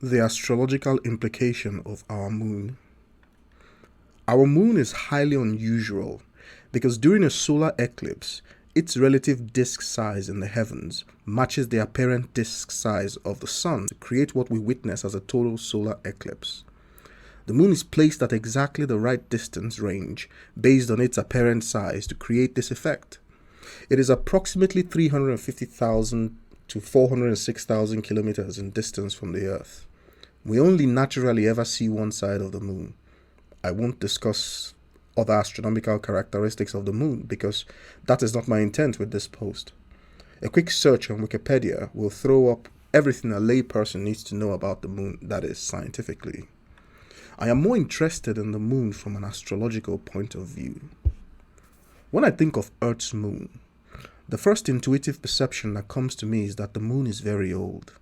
The astrological implication of our moon. Our moon is highly unusual because during a solar eclipse, its relative disk size in the heavens matches the apparent disk size of the sun to create what we witness as a total solar eclipse. The moon is placed at exactly the right distance range based on its apparent size to create this effect. It is approximately 350,000 to 406,000 kilometers in distance from the Earth. We only naturally ever see one side of the moon. I won't discuss other astronomical characteristics of the moon because that is not my intent with this post. A quick search on Wikipedia will throw up everything a layperson needs to know about the moon, that is, scientifically. I am more interested in the moon from an astrological point of view. When I think of Earth's moon, the first intuitive perception that comes to me is that the moon is very old.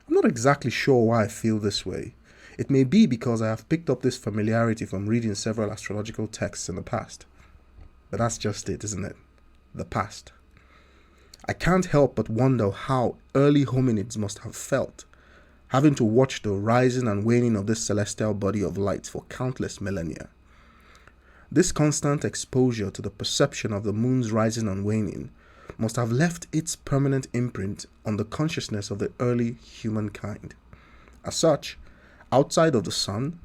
I'm not exactly sure why I feel this way. It may be because I have picked up this familiarity from reading several astrological texts in the past. But that's just it, isn't it? The past. I can't help but wonder how early hominids must have felt, having to watch the rising and waning of this celestial body of light for countless millennia. This constant exposure to the perception of the moon's rising and waning must have left its permanent imprint on the consciousness of the early humankind. As such, outside of the sun,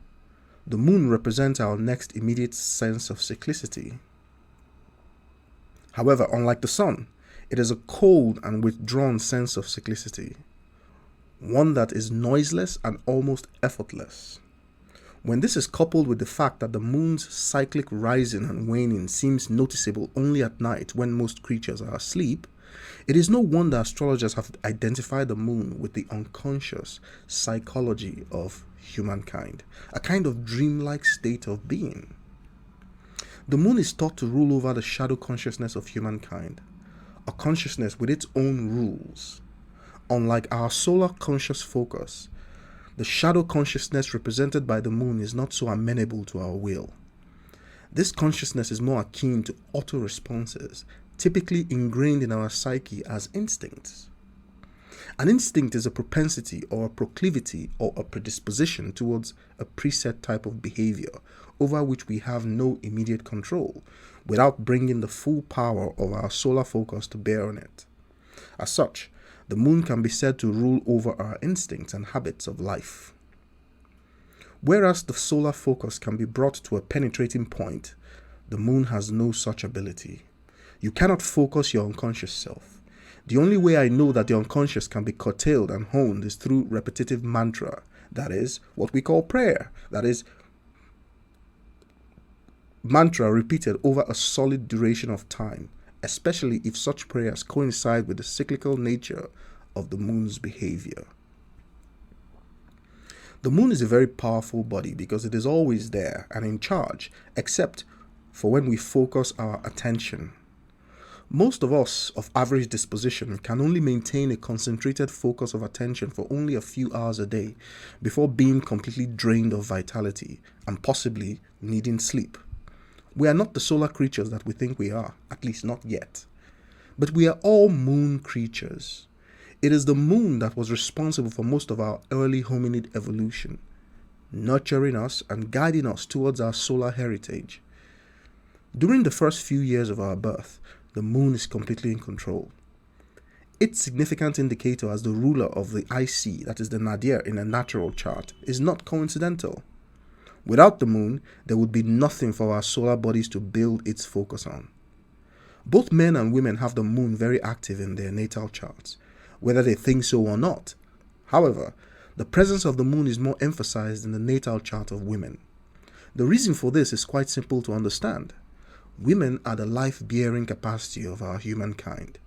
the moon represents our next immediate sense of cyclicity. However, unlike the sun, it is a cold and withdrawn sense of cyclicity, one that is noiseless and almost effortless. When this is coupled with the fact that the moon's cyclic rising and waning seems noticeable only at night when most creatures are asleep, it is no wonder astrologers have identified the moon with the unconscious psychology of humankind, a kind of dreamlike state of being. The moon is thought to rule over the shadow consciousness of humankind, a consciousness with its own rules. Unlike our solar conscious focus, the shadow consciousness represented by the moon is not so amenable to our will. This consciousness is more akin to auto-responses, typically ingrained in our psyche as instincts. An instinct is a propensity or a proclivity or a predisposition towards a preset type of behavior over which we have no immediate control, without bringing the full power of our solar focus to bear on it. As such, the moon can be said to rule over our instincts and habits of life. Whereas the solar focus can be brought to a penetrating point, the moon has no such ability. You cannot focus your unconscious self. The only way I know that the unconscious can be curtailed and honed is through repetitive mantra, that is, what we call prayer, that is, mantra repeated over a solid duration of time, especially if such prayers coincide with the cyclical nature of the moon's behavior. The moon is a very powerful body because it is always there and in charge, except for when we focus our attention. Most of us of average disposition can only maintain a concentrated focus of attention for only a few hours a day before being completely drained of vitality and possibly needing sleep. We are not the solar creatures that we think we are, at least not yet. But we are all moon creatures. It is the moon that was responsible for most of our early hominid evolution, nurturing us and guiding us towards our solar heritage. During the first few years of our birth, the moon is completely in control. Its significant indicator as the ruler of the IC, that is the nadir in a natural chart, is not coincidental. Without the moon, there would be nothing for our solar bodies to build its focus on. Both men and women have the moon very active in their natal charts, whether they think so or not. However, the presence of the moon is more emphasized in the natal chart of women. The reason for this is quite simple to understand. Women are the life-bearing capacity of our humankind.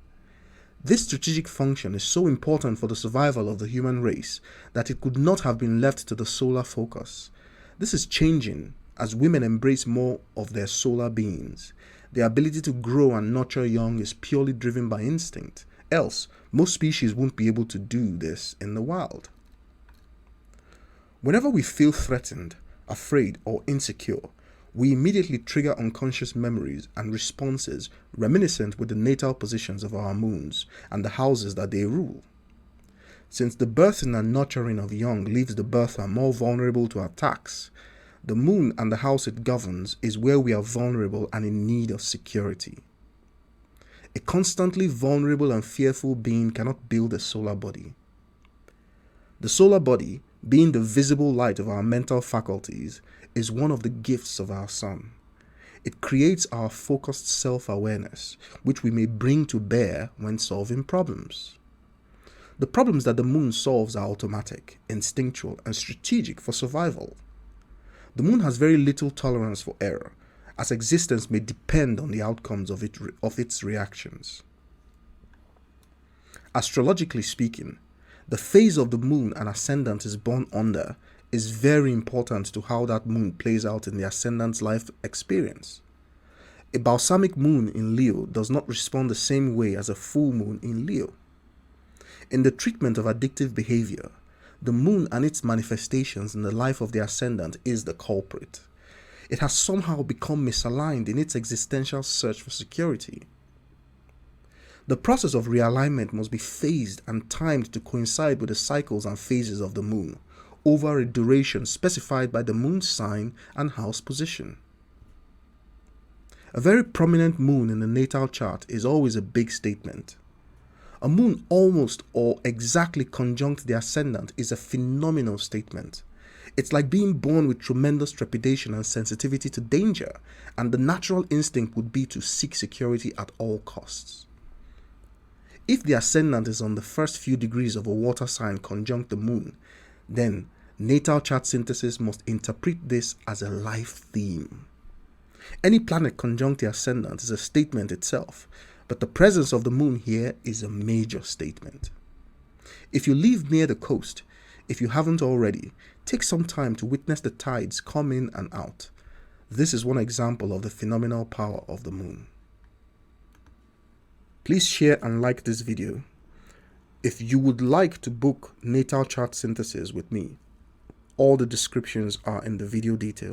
This strategic function is so important for the survival of the human race that it could not have been left to the solar focus. This is changing as women embrace more of their solar beings. Their ability to grow and nurture young is purely driven by instinct. Else, most species won't be able to do this in the wild. Whenever we feel threatened, afraid, or insecure, we immediately trigger unconscious memories and responses reminiscent with the natal positions of our moons and the houses that they rule. Since the birthing and nurturing of young leaves the birther more vulnerable to attacks, the moon and the house it governs is where we are vulnerable and in need of security. A constantly vulnerable and fearful being cannot build a solar body. The solar body, being the visible light of our mental faculties, is one of the gifts of our sun. It creates our focused self-awareness, which we may bring to bear when solving problems. The problems that the moon solves are automatic, instinctual, and strategic for survival. The moon has very little tolerance for error, as existence may depend on the outcomes of its reactions. Astrologically speaking, the phase of the moon an ascendant is born under is very important to how that moon plays out in the ascendant's life experience. A balsamic moon in Leo does not respond the same way as a full moon in Leo. In the treatment of addictive behavior, the moon and its manifestations in the life of the ascendant is the culprit. It has somehow become misaligned in its existential search for security. The process of realignment must be phased and timed to coincide with the cycles and phases of the moon, over a duration specified by the moon's sign and house position. A very prominent moon in the natal chart is always a big statement. A moon almost or exactly conjunct the ascendant is a phenomenal statement. It's like being born with tremendous trepidation and sensitivity to danger, and the natural instinct would be to seek security at all costs. If the ascendant is on the first few degrees of a water sign conjunct the moon, then natal chart synthesis must interpret this as a life theme. Any planet conjunct the ascendant is a statement itself, but the presence of the moon here is a major statement. If you live near the coast, if you haven't already, take some time to witness the tides come in and out. This is one example of the phenomenal power of the moon. Please share and like this video. If you would like to book natal chart synthesis with me, all the descriptions are in the video details.